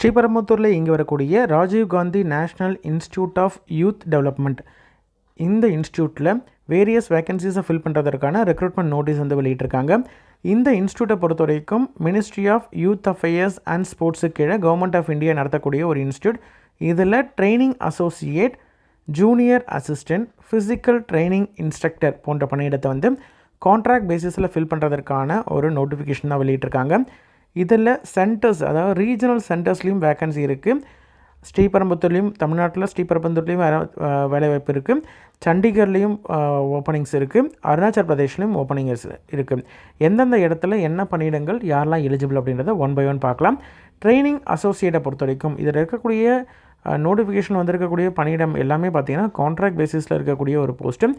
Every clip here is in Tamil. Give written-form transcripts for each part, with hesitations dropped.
ஸ்ரீபெரும்புத்தூரில் இங்கே வரக்கூடிய Rajiv Gandhi national institute of youth development இந்த இன்ஸ்டியூட்டில் வேரியஸ் வேகன்சிஸை ஃபில் பண்ணுறதற்கான ரெக்ரூட்மெண்ட் நோட்டீஸ் வந்து வெளியிட்டிருக்காங்க. இந்த இன்ஸ்டியூட்டை பொறுத்த வரைக்கும் ministry of youth affairs and ஸ்போர்ட்ஸுக்கு கீழே கவர்மெண்ட் ஆஃப் இந்தியா நடத்தக்கூடிய ஒரு இன்ஸ்டியூட். இதில் training associate, junior assistant, physical training instructor போன்ற பணியிடத்தை வந்து கான்ட்ராக்ட் பேசிஸில் ஃபில் பண்ணுறதற்கான ஒரு நோட்டிஃபிகேஷன் தான் வெளியிட்டிருக்காங்க. இதில் சென்டர்ஸ், அதாவது ரீஜனல் சென்டர்ஸ்லேயும் வேக்கன்சி இருக்குது. ஸ்ரீபெரும்புத்தூர்லேயும், தமிழ்நாட்டில் ஸ்ரீபெரும்புத்தூர்லேயும் வேலைவாய்ப்பு இருக்குது. சண்டிகர்லேயும் ஓப்பனிங்ஸ் இருக்குது. அருணாச்சல் பிரதேஷ்லேயும் ஓப்பனிங்ஸ் இருக்குது. எந்தெந்த இடத்துல என்ன பணியிடங்கள் யாரெல்லாம் எலிஜிபிள் அப்படின்றத ஒன் பை ஒன் பார்க்கலாம். ட்ரைனிங் அசோசியேட்டை பொறுத்த வரைக்கும் இதில் இருக்கக்கூடிய நோட்டிஃபிகேஷன் வந்திருக்கக்கூடிய பணியிடம் எல்லாமே பார்த்திங்கன்னா கான்ட்ராக்ட் பேசிஸில் இருக்கக்கூடிய ஒரு போஸ்ட்டு.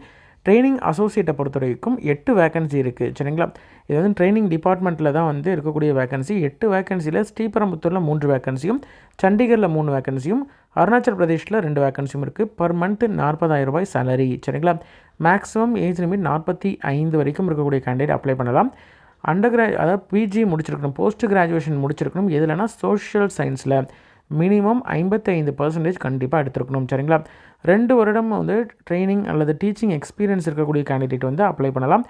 ட்ரைனிங் அசோசியேட்டை பொறுத்த வரைக்கும் 8 வேக்கன்சி இருக்குது. சரிங்களா? இது வந்து ட்ரைனிங் டிபார்ட்மெண்ட்டில் தான் வந்து இருக்கக்கூடிய வேக்கன்சி. 8 வேக்கன்சியில் ஸ்ரீபெரும்புத்தூரில் 3 வேக்கன்சியும், சண்டிகரில் 3 வேக்கன்சியும், அருணாச்சல் பிரதேஷில் 2 வேக்கன்சியும் இருக்குது. பர் மந்த் 40,000 ரூபாய் சேலரி. சரிங்களா? மேக்ஸிமம் ஏஜ் லிமிட் 45 வரைக்கும் இருக்கக்கூடிய கேண்டிடேட் அப்ளை பண்ணலாம். அதாவது பிஜி முடிச்சிருக்கணும், போஸ்ட் கிராஜுவேஷன் முடிச்சிருக்கணும். எதுலனா சோஷியல் சயின்ஸில் மினிமம் 55% கண்டிப்பாக எடுத்துருக்கணும். சரிங்களா? 2 வருடம் வந்து ட்ரைனிங் அல்லது டீச்சிங் எக்ஸ்பீரியன்ஸ் இருக்கக்கூடிய கேண்டிடேட் வந்து அப்ளை பண்ணலாம்.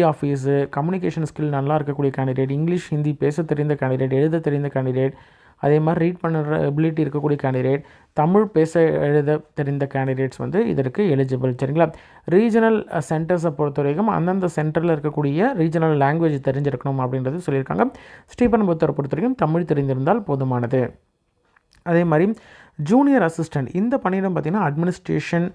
ஆஃபீஸு, கம்யூனிகேஷன் ஸ்கில் நல்லா இருக்கக்கூடிய கேண்டிடேட், இங்கிலீஷ் ஹிந்தி பேச தெரிந்த கேண்டிடேட், எழுத தெரிந்த கேண்டிடேட், அதே மாதிரி ரீட் பண்ணுற எபிலிட்டி இருக்கக்கூடிய கேண்டிடேட், தமிழ் பேச எழுத தெரிந்த கேண்டிடேட்ஸ் வந்து இதற்கு எலிஜிபிள். சரிங்களா? ரீஜனல் சென்டர்ஸை பொறுத்த வரைக்கும் அந்தந்த சென்டரில் இருக்கக்கூடிய ரீஜனல் லாங்குவேஜ் தெரிஞ்சிருக்கணும் அப்படின்றது சொல்லியிருக்காங்க. ஸ்ரீபெரும்புத்தூரை பொறுத்த வரைக்கும் தமிழ் தெரிந்திருந்தால் போதுமானது. அதே மாதிரி ஜூனியர் அசிஸ்டண்ட் இந்த பணியிடம் பார்த்திங்கன்னா அட்மினிஸ்ட்ரேஷன்,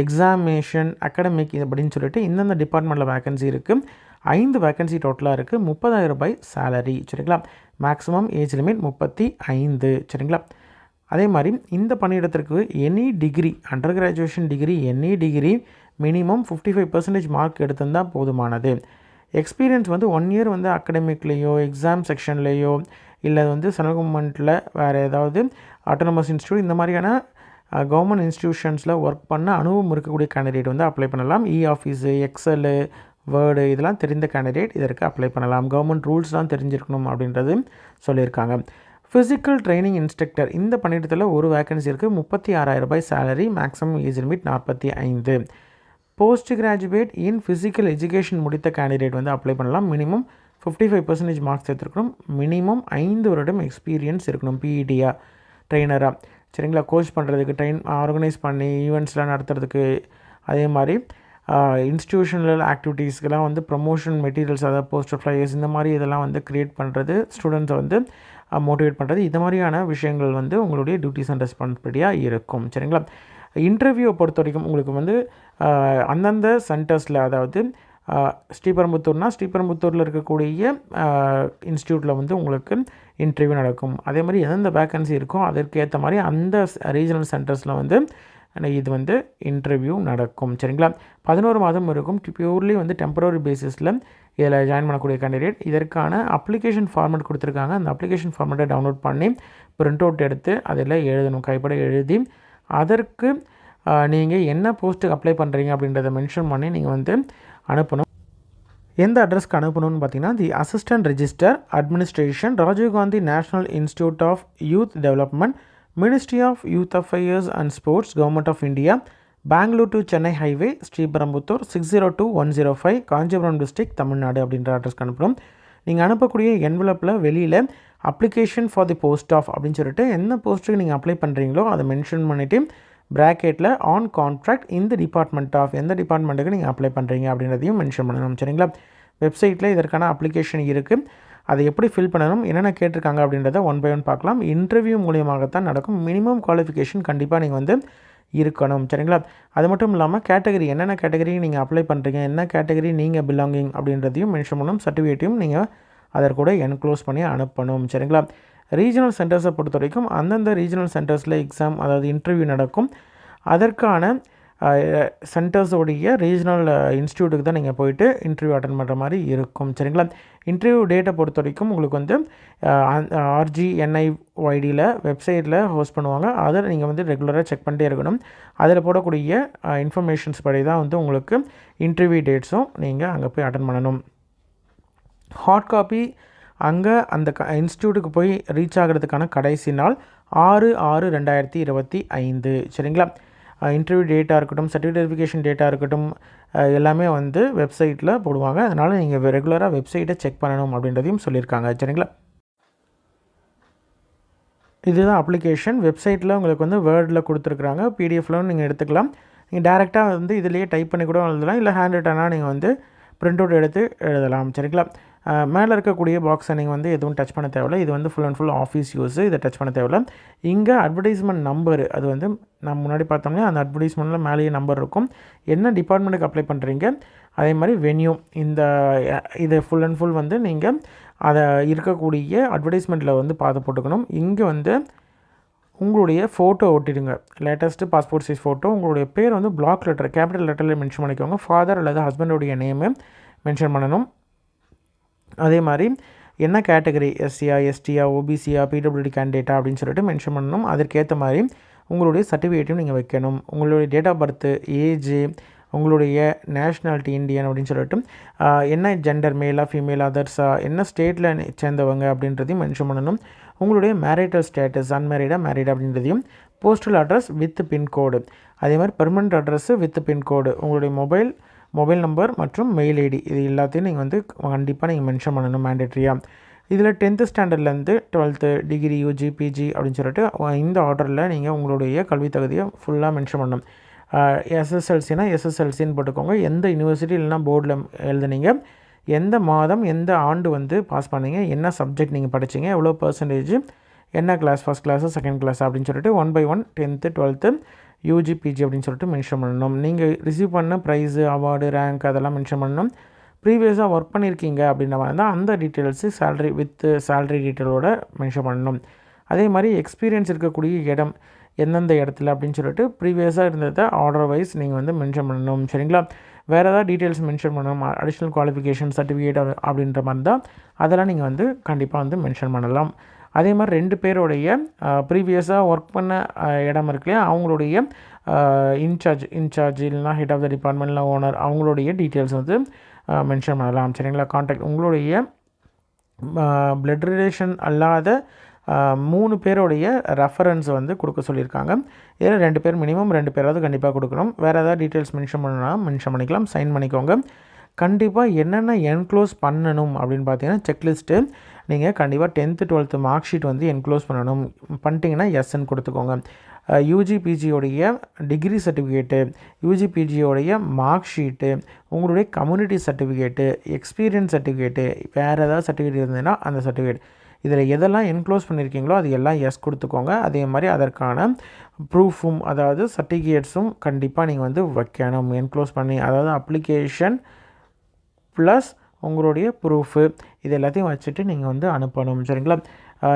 எக்ஸாமினேஷன், அகாடமிக் அப்படின்னு சொல்லிட்டு இந்தந்த டிபார்ட்மெண்ட்டில் வேக்கன்சி இருக்குது. 5 வேக்கன்சி டோட்டலாக இருக்குது. 30,000 ரூபாய் சேலரி. சரிங்களா? Maximum age limit 35. சரிங்களா? அதே மாதிரி இந்த பணியிடத்திற்கு any degree, under graduation degree, any degree minimum 55% mark எடுத்திருந்தால் போதுமானது. எக்ஸ்பீரியன்ஸ் வந்து 1 இயர் வந்து அகாடமிக்லேயோ எக்ஸாம் செக்ஷன்லேயோ இல்லை வந்து சென்ட்ரல் கவர்மெண்ட்டில் வேறு ஏதாவது ஆட்டோனமஸ் இன்ஸ்டியூட் இந்த மாதிரியான கவர்மெண்ட் இன்ஸ்டியூஷன்ஸில் ஒர்க் பண்ண அனுபவம் இருக்கக்கூடிய கேண்டிடேட் வந்து அப்ளை பண்ணலாம். ஆஃபீஸு, எக்ஸலு, வேர்டு இதெல்லாம் தெரிந்த கேண்டிடேட் இதற்கு அப்ளை பண்ணலாம். கவர்மெண்ட் ரூல்ஸ்லாம் தெரிஞ்சிருக்கணும் அப்படின்றது சொல்லியிருக்காங்க. ஃபிசிக்கல் ட்ரைனிங் இன்ஸ்ட்ரக்டர் இந்த பணியிடத்தில் ஒரு வேக்கன்சி இருக்குது. 36,000 ரூபாய் salary. Maximum age limit 45. Post graduate in physical education முடித்த கேண்டிடேட் வந்து அப்ளை பண்ணலாம். மினிமம் 55% மார்க்ஸ் எடுத்துருக்கணும். மினிமம் 5 வருடம் எக்ஸ்பீரியன்ஸ் இருக்கணும். பிஇடியா, ட்ரெயினராக. சரிங்களா? கோச் பண்ணுறதுக்கு, ஆர்கனைஸ் பண்ணி ஈவெண்ட்ஸ்லாம் நடத்துறதுக்கு, அதே மாதிரி இன்ஸ்டியூஷனல் ஆக்டிவிட்டீஸ்க்கெலாம் வந்து ப்ரமோஷன் மெட்டீரியல்ஸ், அதாவது போஸ்டர் ஃப்ளையர்ஸ் இந்த மாதிரி இதெல்லாம் வந்து க்ரியேட் பண்ணுறது, ஸ்டூடெண்ட்ஸை வந்து மோட்டிவேட் பண்ணுறது, இது மாதிரியான விஷயங்கள் வந்து உங்களுடைய டியூட்டிஸ் அண்ட் ரெஸ்பான்சிபிலிட்டியாக இருக்கும். சரிங்களா? இன்டர்வியூவை பொறுத்த வரைக்கும் உங்களுக்கு வந்து அந்தந்த சென்டர்ஸில், அதாவது ஸ்ரீபெரும்புத்தூரில் இருக்கக்கூடிய இன்ஸ்டியூட்டில் வந்து உங்களுக்கு இன்டர்வியூ நடக்கும். அதே மாதிரி எந்தெந்த வேக்கன்சி இருக்கோ அதற்கேற்ற மாதிரி அந்த ரீஜனல் சென்டர்ஸில் வந்து இது வந்து இன்டர்வியூ நடக்கும். சரிங்களா? 11 மாதம் இருக்கும். பியூர்லி வந்து டெம்பரரி பேசிஸில் இதில் ஜாயின் பண்ணக்கூடிய கேண்டிடேட். இதற்கான அப்ளிகேஷன் ஃபார்மேட் கொடுத்துருக்காங்க. அந்த அப்ளிகேஷன் ஃபார்மேட்டை டவுன்லோட் பண்ணி பிரிண்ட் அவுட் எடுத்து அதில் எழுதணும். கைப்பட எழுதி அதற்கு நீங்கள் என்ன போஸ்ட்டுக்கு அப்ளை பண்ணுறீங்க அப்படின்றத மென்ஷன் பண்ணி நீங்கள் வந்து அனுப்பணும். எந்த அட்ரஸ்க்கு அனுப்பணும்னு பார்த்தீங்கன்னா, the assistant register, administration, Rajiv Gandhi national institute of youth development, ministry of youth affairs and sports, government of India, Bangalore to Chennai highway, Sriperumbudur 602105, Kanchipuram district, Tamil Nadu அப்படின்ற அட்ரஸ்க்கு அனுப்பணும். நீங்கள் அனுப்பக்கூடிய என்வலப்பில் வெளியில் application for the post of அப்படின்னு சொல்லிட்டு என்ன போஸ்ட்டுக்கு நீங்கள் அப்ளை பண்ணுறீங்களோ அதை மென்ஷன் பண்ணிவிட்டு ப்ராக்கெட்டில் ஆன் கான்ட்ராக்ட் இந்த டிபார்ட்மெண்ட் ஆஃப், எந்த டிபார்ட்மெண்ட்டுக்கு நீங்கள் அப்ளை பண்ணுறீங்க அப்படின்றதையும் மென்ஷன் பண்ணணும். சரிங்களா? வெப்சைட்டில் இதற்கான அப்ளிகேஷன் இருக்குது. அதை எப்படி ஃபில் பண்ணணும், என்னென்ன கேட்டிருக்காங்க அப்படின்றத ஒன் பை ஒன் பார்க்கலாம். இன்டர்வியூ மூலியமாகத்தான் நடக்கும். மினிமம் குவாலிஃபிகேஷன் கண்டிப்பாக நீங்கள் வந்து இருக்கணும். சரிங்களா? அது மட்டும் இல்லாமல் கேட்டகரி, என்னென்ன கேட்டகரி நீங்கள் அப்ளை பண்ணுறீங்க, என்ன கேட்டகரி நீங்கள் பிலாங்கிங் அப்படின்றதையும் மென்ஷன் பண்ணணும். சர்டிஃபிகேட்டையும் நீங்கள் அதற்கூட என்க்ளோஸ் பண்ணி அனுப்பணும். சரிங்களா? ரீஜனல் சென்டர்ஸை பொறுத்த வரைக்கும் அந்தந்த ரீஜனல் சென்டர்ஸில் எக்ஸாம், அதாவது இன்டர்வியூ நடக்கும். அதற்கான சென்டர்ஸோடைய ரீஜனல் இன்ஸ்டியூட்டுக்கு தான் நீங்கள் போயிட்டு இன்டர்வியூ அட்டன் பண்ணுற மாதிரி இருக்கும். சரிங்களா? இன்டர்வியூ டேட்டை பொறுத்த வரைக்கும் உங்களுக்கு வந்து RGNIYDயில் வெப்சைட்டில் ஹோஸ்ட் பண்ணுவாங்க. அதை நீங்கள் வந்து ரெகுலராக செக் பண்ணிட்டே இருக்கணும். அதில் போடக்கூடிய இன்ஃபர்மேஷன்ஸ் படி தான் வந்து உங்களுக்கு இன்டர்வியூ டேட்ஸும் நீங்கள் அங்கே போய் அட்டன் பண்ணணும். ஹார்ட் காப்பி அங்கே அந்த இன்ஸ்டியூட்டுக்கு போய் ரீச் ஆகிறதுக்கான கடைசி நாள் 6/6/2025 சரிங்களா. இன்டர்வியூ டேட்டாக இருக்கட்டும், சர்டிஃபிகேட் வெரிஃபிகேஷன் டேட்டாக இருக்கட்டும், எல்லாமே வந்து வெப்சைட்டில் போடுவாங்க. அதனால் நீங்கள் ரெகுலராக வெப்சைட்டை செக் பண்ணணும் அப்படின்றதையும் சொல்லியிருக்காங்க சரிங்களா. இதுதான் அப்ளிகேஷன். வெப்சைட்டில் உங்களுக்கு வந்து வேர்டில் கொடுத்துருக்குறாங்க. பிடிஎஃப்லும் நீங்கள் எடுத்துக்கலாம். நீங்கள் டேரெக்டாக வந்து இதிலேயே டைப் பண்ணி கூட எழுதலாம். இல்லை ஹேண்ட் ரிட்டனாக நீங்கள் வந்து பிரிண்ட் அவுட் எடுத்து எழுதலாம் சரிங்களா. மேலே இருக்கக்கூடிய பாக்ஸை நீங்கள் வந்து எதுவும் டச் பண்ண தேவையில்லை. இது வந்து full and full office use. இதை டச் பண்ண தேவையில்லை. இங்கே அட்வர்டைஸ்மெண்ட் நம்பர், அது வந்து நம்ம முன்னாடி பார்த்தோம்னா அந்த அட்வர்டைஸ்மெண்ட்டில் மேலேயே நம்பர் இருக்கும். என்ன டிபார்ட்மெண்ட்டுக்கு அப்ளை பண்ணுறீங்க, அதே மாதிரி வென்யூ, இது ஃபுல் அண்ட் ஃபுல் வந்து நீங்கள் அதை இருக்கக்கூடிய அட்வர்டைஸ்மெண்ட்டில் வந்து பார்த்து போட்டுக்கணும். இங்கே வந்து உங்களுடைய ஃபோட்டோ ஒட்டிடுங்க. லேட்டஸ்ட்டு பாஸ்போர்ட் சைஸ் ஃபோட்டோ, உங்களுடைய பேர் வந்து பிளாக் லெட்டர் கேபிட்டல் லெட்டரில் மென்ஷன் பண்ணிக்கோங்க. ஃபாதர் அல்லது ஹஸ்பண்டோடைய நேமு மென்ஷன் பண்ணணும். அதே மாதிரி என்ன கேட்டகரி, எஸ்சியா, எஸ்டியா, ஓபிசியா, பிடபிள்யூடி கேண்டிடேட்டா அப்படின்னு சொல்லிட்டு மென்ஷன் பண்ணணும். அதற்கேற்ற மாதிரி உங்களுடைய சர்டிஃபிகேட்டையும் நீங்கள் வைக்கணும். உங்களுடைய டேட் ஆஃப் பர்த்து, ஏஜு, உங்களுடைய நேஷ்னாலிட்டி இந்தியன் அப்படின்னு சொல்லிட்டு என்ன ஜெண்டர், மேலா ஃபீமேல், அதர்ஸா, என்ன ஸ்டேட்டில் சேர்ந்தவங்க அப்படின்றதையும் மென்ஷன் பண்ணணும். உங்களுடைய மேரிட்டல் ஸ்டேட்டஸ், அன்மேரிடா மேரிடா அப்படின்றதையும், போஸ்டல் அட்ரஸ் வித் பின்கோடு, அதே மாதிரி பெர்மனண்ட் அட்ரஸ்ஸு வித் பின்கோடு, உங்களுடைய மொபைல் நம்பர் மற்றும் மெயில் ஐடி, இது எல்லாத்தையும் நீங்கள் வந்து கண்டிப்பாக நீங்கள் மென்ஷன் பண்ணணும் மேண்டேட்ரியாக. இதில் 10th ஸ்டாண்டர்ட்லேருந்து 12th degree, UG, PG அப்படின்னு சொல்லிட்டு இந்த ஆர்டரில் நீங்கள் உங்களுடைய கல்வி தகுதியை ஃபுல்லாக மென்ஷன் பண்ணணும். எஸ்எஸ்எல்சினா எஸ்எஸ்எல்சின்னு போட்டுக்கோங்க. எந்த யூனிவர்சிட்டி இல்லைனா போர்டில் எழுதுனீங்க, எந்த மாதம் எந்த ஆண்டு வந்து பாஸ் பண்ணீங்க, என்ன சப்ஜெக்ட் நீங்கள் படிச்சிங்க, எவ்வளோ பர்சன்டேஜ், என்ன class, first class second class அப்படின்னு சொல்லிட்டு 1 by 1 10th 12th UG PG அப்படின்னு சொல்லிட்டு மென்ஷன் பண்ணணும். நீங்கள் ரிசீவ் பண்ண ப்ரைஸு, அவார்டு, ரேங்க் அதெல்லாம் மென்ஷன் பண்ணணும். ப்ரீவியஸாக ஒர்க் பண்ணியிருக்கீங்க அப்படின்ற மாதிரி தான் அந்த டீட்டெயில்ஸு சேலரி வித் சேலரி டீட்டெயிலோட மென்ஷன் பண்ணணும். அதே மாதிரி எக்ஸ்பீரியன்ஸ் இருக்கக்கூடிய இடம் எந்தெந்த இடத்துல அப்படின்னு சொல்லிட்டு ப்ரீவியஸாக இருந்ததை ஆர்டர் வைஸ் நீங்கள் வந்து மென்ஷன் பண்ணணும் சரிங்களா. வேறு ஏதாவது டீட்டெயில்ஸ் மென்ஷன் பண்ணணும், அடிஷ்னல் குவாலிஃபிகேஷன் சர்டிஃபிகேட் அப்படின்ற மாதிரி தான் அதெல்லாம் நீங்கள் வந்து கண்டிப்பாக வந்து மென்ஷன் பண்ணலாம். அதே மாதிரி 2 பேருடைய ப்ரீவியஸாக ஒர்க் பண்ண இடம் இருக்கு இல்லையா, அவங்களுடைய இன்சார்ஜ் இல்லைனா ஹெட் ஆஃப் த டிபார்ட்மெண்ட் இல்லை ஓனர், அவங்களுடைய டீட்டெயில்ஸ் வந்து மென்ஷன் பண்ணலாம் சரிங்களா. கான்டாக்ட், உங்களுடைய பிளட் ரிலேஷன் அல்லாத 3 பேருடைய ரெஃபரன்ஸ் வந்து கொடுக்க சொல்லியிருக்காங்க. இதில் 2 பேர் மினிமம் 2 பேராவது கண்டிப்பாக கொடுக்கணும். வேறு ஏதாவது டீட்டெயில்ஸ் மென்ஷன் பண்ணணும்னா மென்ஷன் பண்ணிக்கலாம், சைன் பண்ணிக்கோங்க. கண்டிப்பாக என்னென்ன என்க்ளோஸ் பண்ணணும் அப்படின்னு பார்த்தீங்கன்னா செக்லிஸ்ட்டு நீங்கள் கண்டிப்பாக 10th 12th மார்க் ஷீட் வந்து என்க்ளோஸ் பண்ணணும். பண்ணிட்டீங்கன்னா எஸ்ன்னு கொடுத்துக்கோங்க. யூஜி பிஜியோடைய டிகிரி சர்டிஃபிகேட்டு, யூஜி பிஜியோடைய மார்க் ஷீட்டு, உங்களுடைய கம்யூனிட்டி சர்டிஃபிகேட்டு, எக்ஸ்பீரியன்ஸ் சர்டிஃபிகேட்டு, வேறு ஏதாவது சர்டிஃபிகேட் இருந்ததுன்னா அந்த சர்டிஃபிகேட், இதில் எதெல்லாம் என்க்ளோஸ் பண்ணியிருக்கீங்களோ அது எல்லாம் எஸ் கொடுத்துக்கோங்க. அதே மாதிரி அதற்கான ப்ரூஃபும், அதாவது சர்டிஃபிகேட்ஸும் கண்டிப்பாக நீங்கள் வந்து வைக்கணும் என்க்ளோஸ் பண்ணி. அதாவது அப்ளிகேஷன் ப்ளஸ் உங்களுடைய ப்ரூஃபு இது எல்லாத்தையும் வச்சுட்டு நீங்கள் வந்து அனுப்பணும் சரிங்களா.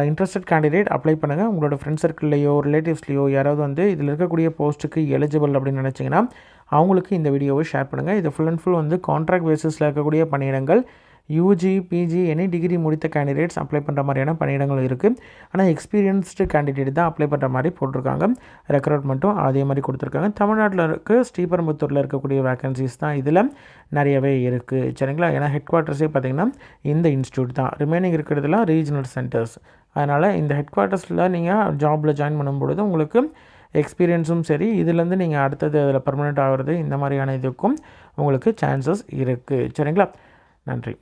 இன்ட்ரெஸ்டட் கேண்டிடேட் அப்ளை பண்ணுங்கள். உங்களோட ஃப்ரெண்ட் சர்க்கிள்லையோ ரிலேட்டிவ்ஸ்லையோ யாராவது வந்து இதில் இருக்கக்கூடிய போஸ்ட்டுக்கு எலிஜிபிள் அப்படின்னு நினச்சிங்கன்னா அவங்களுக்கு இந்த வீடியோவை ஷேர் பண்ணுங்கள். இது ஃபுல் அண்ட் ஃபுல் வந்து கான்ட்ராக்ட் பேசிஸில் இருக்கக்கூடிய பணியிடங்கள். யூஜி பிஜி எனி டிகிரி முடித்த கேண்டிடேட்ஸ் அப்ளை பண்ணுற மாதிரியான பணியிடங்கள் இருக்குது. ஆனால் எக்ஸ்பீரியன்ஸ்டு கேண்டிடேட் தான் அப்ளை பண்ணுற மாதிரி போட்டிருக்காங்க. ரெக்ரூட்மெண்ட்டும் அதே மாதிரி கொடுத்துருக்காங்க. தமிழ்நாட்டில் ஸ்ரீபெரும்புத்தூரில் இருக்கக்கூடிய வேகன்சிஸ் தான் இதில் நிறையவே இருக்குது சரிங்களா. ஏன்னா ஹெட் குவார்ட்டர்ஸே பார்த்திங்கன்னா இந்த இன்ஸ்டியூட் தான். ரிமைனிங் இருக்கிறதுலாம் ரீஜனல் சென்டர்ஸ். அதனால் இந்த ஹெட் குவார்ட்டர்ஸில் நீங்கள் ஜாபில் ஜாயின் பண்ணும்பொழுது உங்களுக்கு எக்ஸ்பீரியன்ஸும் சரி, இதுலேருந்து நீங்கள் அடுத்தது அதில் பர்மனெண்ட் ஆகிறது இந்த மாதிரியான இதுக்கும் உங்களுக்கு சான்சஸ் இருக்குது சரிங்களா. நன்றி.